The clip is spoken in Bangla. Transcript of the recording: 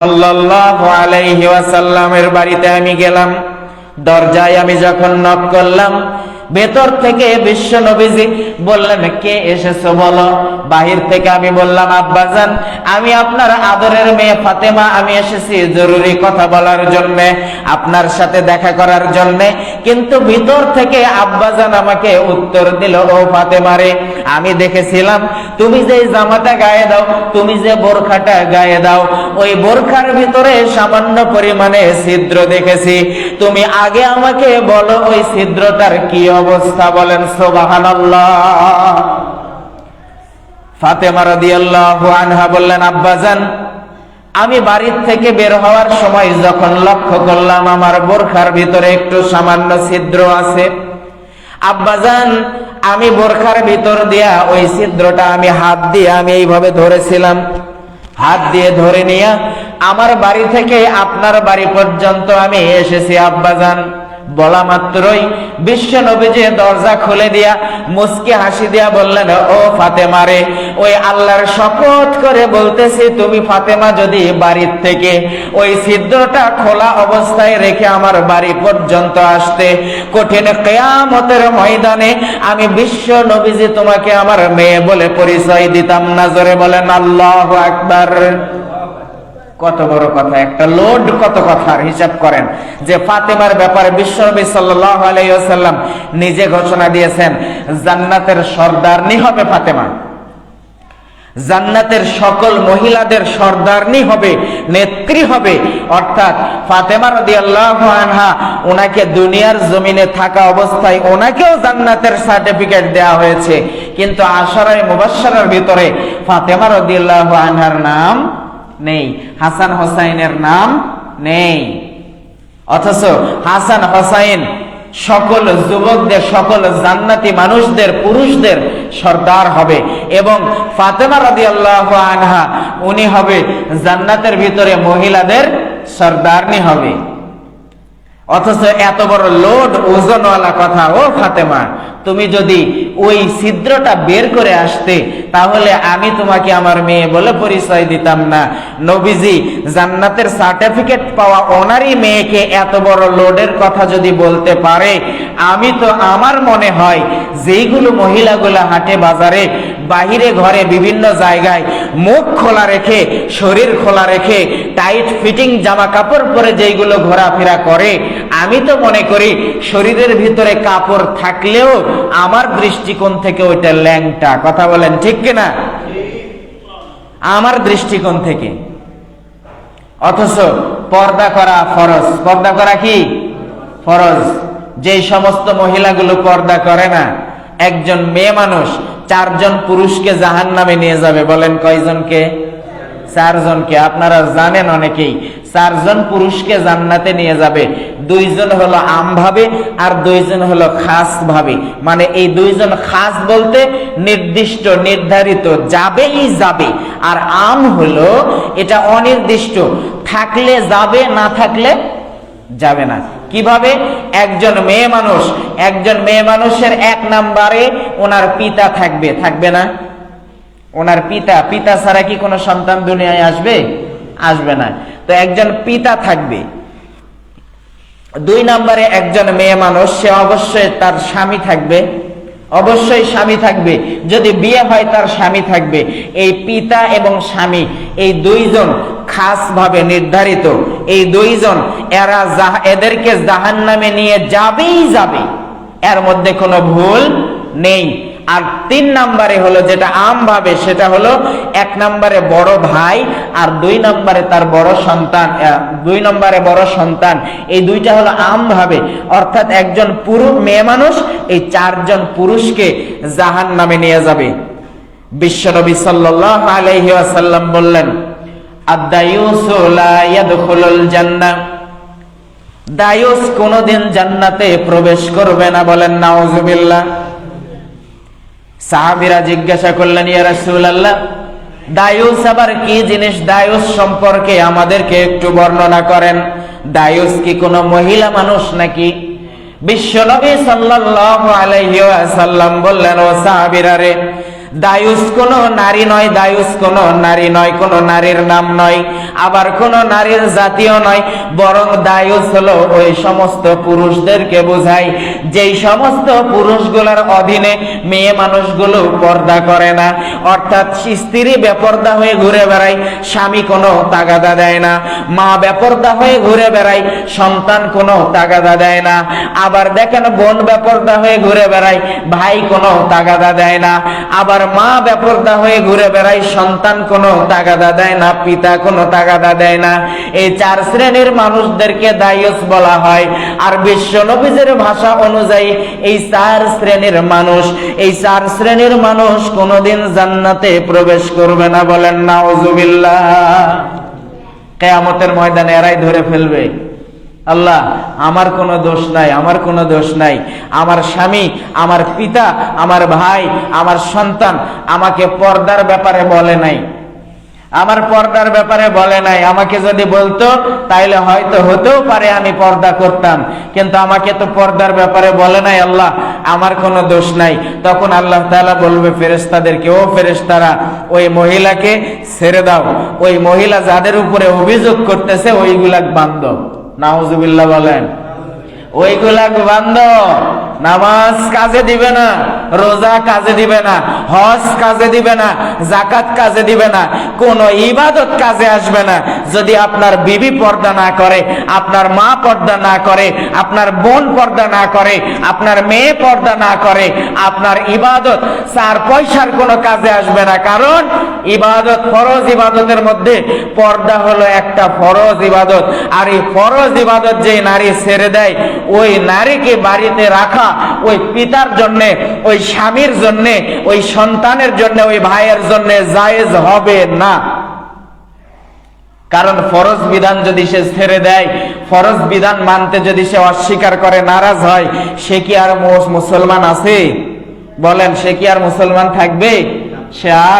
সাল্লাল্লাহু আলাইহি ওয়াসাল্লামের বাড়িতে আমি গেলাম। দরজায় আমি যখন নক করলাম, ভেতর থেকে বিশ্ব নবীজি বললেন, কে এসেছো বলো। বাহির থেকে আমি বললাম, আব্বাজান, আমি আপনার আদরের মেয়ে ফাতেমা, আমি এসেছি জরুরি কথা বলার জন্য, আপনার সাথে দেখা করার জন্য। কিন্তু ভিতর থেকে আব্বাজান আমাকে উত্তর দিল, ও ফাতেমা রে, আমি দেখেছিলাম তুমি যে জামাটা গায়ে দাও, তুমি যে বোরখাটা গায়ে দাও, ওই বোরখার ভিতরে সামান্য পরিমাণে ছিদ্র দেখেছি। তুমি আগে আমাকে বলো ওই ছিদ্রটার কি অবস্থা। বলেন সুবহানাল্লাহ। ফাতেমা রাদিয়াল্লাহু আনহা বললেন, আব্বাজান, আমি বাড়ির থেকে বের হওয়ার সময় যখন লক্ষ্য করলাম আমার বোরখার ভিতরে একটু সামান্য ছিদ্র আছে, আব্বাজান, আমি বোরখার ভিতর দিয়া ওই ছিদ্রটা আমি হাত দিয়ে আমি এইভাবে ধরেছিলাম। হাত দিয়ে ধরে নিয়ে আমার বাড়ি থেকে আপনার বাড়ি পর্যন্ত আমি এসেছি আব্বাজান। বলা মাত্রই বিশ্ব নবীজি দরজা খুলে দিয়া মুস্কি হাসি দিয়া বললেন, ও ফাতেমা রে, ওই আল্লাহর শপথ করে বলতেছি, তুমি ফাতেমা যদি বাড়ির থেকে ওই ছিদ্রটা খোলা অবস্থায় রেখে আমার বাড়ি পর্যন্ত আসতে, কঠিন কিয়ামতের ময়দানে আমি বিশ্ব নবীজি তোমাকে আমার মেয়ে বলে পরিচয় দিতাম না। জোরে বলেন আল্লাহু আকবার। কত বড় কথা, একটা লোড, কত কথার হিসাব করেন যে ফাতেমার ব্যাপারে বিশ্বনবী সাল্লাল্লাহু আলাইহি ওয়াসাল্লাম নিজে ঘোষণা দিয়েছেন, জান্নাতের সর্দারনি হবে ফাতেমা, জান্নাতের সকল মহিলাদের সর্দারনি হবে, নেত্রী হবে। অর্থাৎ ফাতেমা রাদিয়াল্লাহু আনহা, ওনাকে দুনিয়ার জমিনে থাকা অবস্থায় ওনাকেও জান্নাতের সার্টিফিকেট দেওয়া হয়েছে, কিন্তু আশারায়ে মুবাশশারার ভিতরে ফাতেমা রাদিয়াল্লাহু আনহার নাম নেই, হাসান হোসাইনের নাম নেই। অথচ হাসান হোসাইন সকল যুবকদের, সকল জান্নাতি মানুষদের, পুরুষদের সর্দার হবে, এবং ফাতেমা রাদিয়াল্লাহু আনহা উনি হবে জান্নাতের ভিতরে মহিলাদের সর্দারনি হবে। অথচ এত বড় লোড, ওজনওয়ালা কথা, ও ফাতেমা, তুমি যদি ওই ছিদ্রটা বের করে আসতে, তাহলে আমি তোমাকে আমার মেয়ে বলে পরিচয় দিতাম না। নবীজি জান্নাতের সার্টিফিকেট পাওয়া ওনারই মেয়েকে এত বড় লোডের কথা যদি বলতে পারে, আমি তো, আমার মনে হয় যেইগুলো মহিলাগুলা হাটে বাজারে, বাহিরে, ঘরে, বিভিন্ন জায়গায় মুখ খোলা রেখে, শরীর খোলা রেখে, টাইট ফিটিং জামা কাপড় পরে যেইগুলো ঘোরাফেরা করে, আমি তো মনে করি শরীরের ভিতরে কাপড় থাকলেও আমার দৃষ্টিকোণ থেকে ওইটা ল্যাংটা। কথা বলেন ঠিক কিনা? আমার দৃষ্টিকোণ থেকে। অথচ পর্দা করা ফরজ। পর্দা করা কি ফরজ। যে সমস্ত মহিলাগুলো পর্দা করে না, একজন মেয়ে মানুষ 4 জন পুরুষকে জাহান্নামে নিয়ে যাবে। বলেন কয়জনকে? 4 জনকে। আপনারা জানেন অনেকেই, 4 জন পুরুষকে জান্নাতে নিয়ে যাবে। 2 জন হলো আম ভাবে, আর 2 জন হলো খাস ভাবে। মানে এই 2 জন খাস বলতে নির্দিষ্ট, নির্ধারিত, যাবেই যাবে। আর আম হলো এটা অনির্দিষ্ট, থাকলে যাবে, না থাকলে যাবে না। কিভাবে? একজন মেয়ে মানুষ, একজন মেয়ে মানুষের 1 নম্বরে ওনার পিতা থাকবে, থাকবে না? ওনার পিতা, পিতা ছাড়া কি কোনো সন্তান দুনিয়ায় আসবে? আসবে না। তো একজন পিতা থাকবে। 2 নম্বরে একজন মেয়ে মানুষ, সে অবশ্যই তার স্বামী থাকবে, অবশ্যই স্বামী থাকবে। যদি বিয়ে হয় তার স্বামী থাকবে। এই পিতা এবং স্বামী, এই 2 জন খাস ভাবে নির্ধারিত। এই 2 জন, এদেরকে জাহান্নামে নিয়ে যাবেই যাবে, এর মধ্যে কোনো ভুল নেই। আর 3 নম্বরে হলো যেটা আম ভাবে, সেটা হলো 1 নম্বরে বড় ভাই, আর 2 নম্বরে তার বড় সন্তান, 2 নম্বরে বড় সন্তান। এই 2টা হলো আম ভাবে। অর্থাৎ একজন পুরুষ মেয়ে মানুষ এই 4 জন পুরুষকে জাহান্নামে নিয়ে যাবে। বিশ্বনবী সাল্লাল্লাহু আলাইহি ওয়াসাল্লাম বললেন, আদ-দায়ুসু লা ইয়াদখুলুল জান্নাহ, দায়ুস কোনদিন জান্নাতে প্রবেশ করবে না। বলেন নাউজুবিল্লাহ। সাহাবীরা জিজ্ঞাসা করলেন, ইয়া রাসূলুল্লাহ, দায়ুস আবার কি জিনিস? দায়ুস সম্পর্কে আমাদেরকে একটু বর্ণনা করেন। দায়ুস কি কোনো মহিলা মানুষ নাকি? বিশ্বনবী সাল্লাল্লাহু আলাইহি ওয়াসাল্লাম বললেন, ও সাহাবীরা রে, দায়ুস কোনো নারী নয়, দায়ুস কোনো নারী নয়, কোনো নারীর নাম নয়, আবার কোনো নারীর জাতীয় নয়, বরং দায়ুস হলো ওই সমস্ত পুরুষদেরকে বোঝায় যেই সমস্ত পুরুষগুলোর অধীনে মেয়ে মানুষগুলো পর্দা করে না। অর্থাৎ স্ত্রী বেপর্দা হয়ে ঘুরে বেড়ায়, স্বামী কোনো তাগাদা দেয় না, মা বেপর্দা হয়ে ঘুরে বেড়ায়, সন্তান কোনো তাগাদা দেয় না। আবার দেখেন বোন বেপর্দা হয়ে ঘুরে বেড়ায়, ভাই কোনো তাগাদা দেয় না। আবার মা বেপর্দা হয়ে ঘুরে বেড়ায়, সন্তান কোনো তাগাদা দেয় না, পিতা কোনো তাগাদা দেয় না। এই চার শ্রেণীর মানুষদেরকে দায়ুস বলা হয়। আর বিশ্ব নবীর ভাষা অনুযায়ী এই চার শ্রেণীর মানুষ, এই চার শ্রেণীর মানুষ কোনোদিন জান্নাতে প্রবেশ করবে না। বলেন নাউজুবিল্লাহ। কিয়ামতের ময়দানে এরাই ধরে ফেলবে, আল্লাহ আমার কোনো দোষ নাই, আমার কোনো দোষ নাই, আমার স্বামী, আমার পিতা, আমার ভাই, আমার সন্তান আমাকে পর্দার ব্যাপারে বলে নাই, আমার পর্দার ব্যাপারে বলে নাই। আমাকে যদি বলতো তাইলে হয়তো হতেও পারে আমি পর্দা করতাম, কিন্তু আমাকে তো পর্দার ব্যাপারে বলে নাই, আল্লাহ আমার কোনো দোষ নাই। তখন আল্লাহ তাআলা বলবে ফেরেশতাদেরকে, ও ফেরেশতারা ওই মহিলাকে ছেড়ে দাও, ওই মহিলা যাদের উপরে অভিযোগ করতেছে ওইগুলা বান্দো। নাউজুবিল্লাহ বলেন। ওইগুলা বান্দো, নামাজ কাজে দিবে না, রোজা কাজে দিবে না, হজ কাজে দিবে না, যাকাত কাজে দিবে না, কোন ইবাদত কাজে আসবে না যদি আপনার বিবি পর্দা না করে, আপনার মা পর্দা না করে, আপনার বোন পর্দা না করে, আপনার মেয়ে পর্দা না করে। আপনার ইবাদত চার পয়সার কোনো কাজে আসবে না। কারণ ইবাদত, ফরজ ইবাদতের মধ্যে পর্দা হলো একটা ফরজ ইবাদত। আর এই ফরজ ইবাদত যে নারী ছেড়ে দেয়, ওই নারীকে বাড়িতে রাখা ওই পিতার জন্য, ওই স্বামীর জন্য, ওই সন্তানের জন্য, ওই ভাইয়ের জন্য জায়েজ হবে না। কারণ ফরজ বিধান যদি সে ছেড়ে দেয়, ফরজ বিধান মানতে যদি সে অস্বীকার করে, নারাজ হয়, সে কি আর মুসলমান আছে? বলেন, সে কি আর মুসলমান থাকবে? সে আর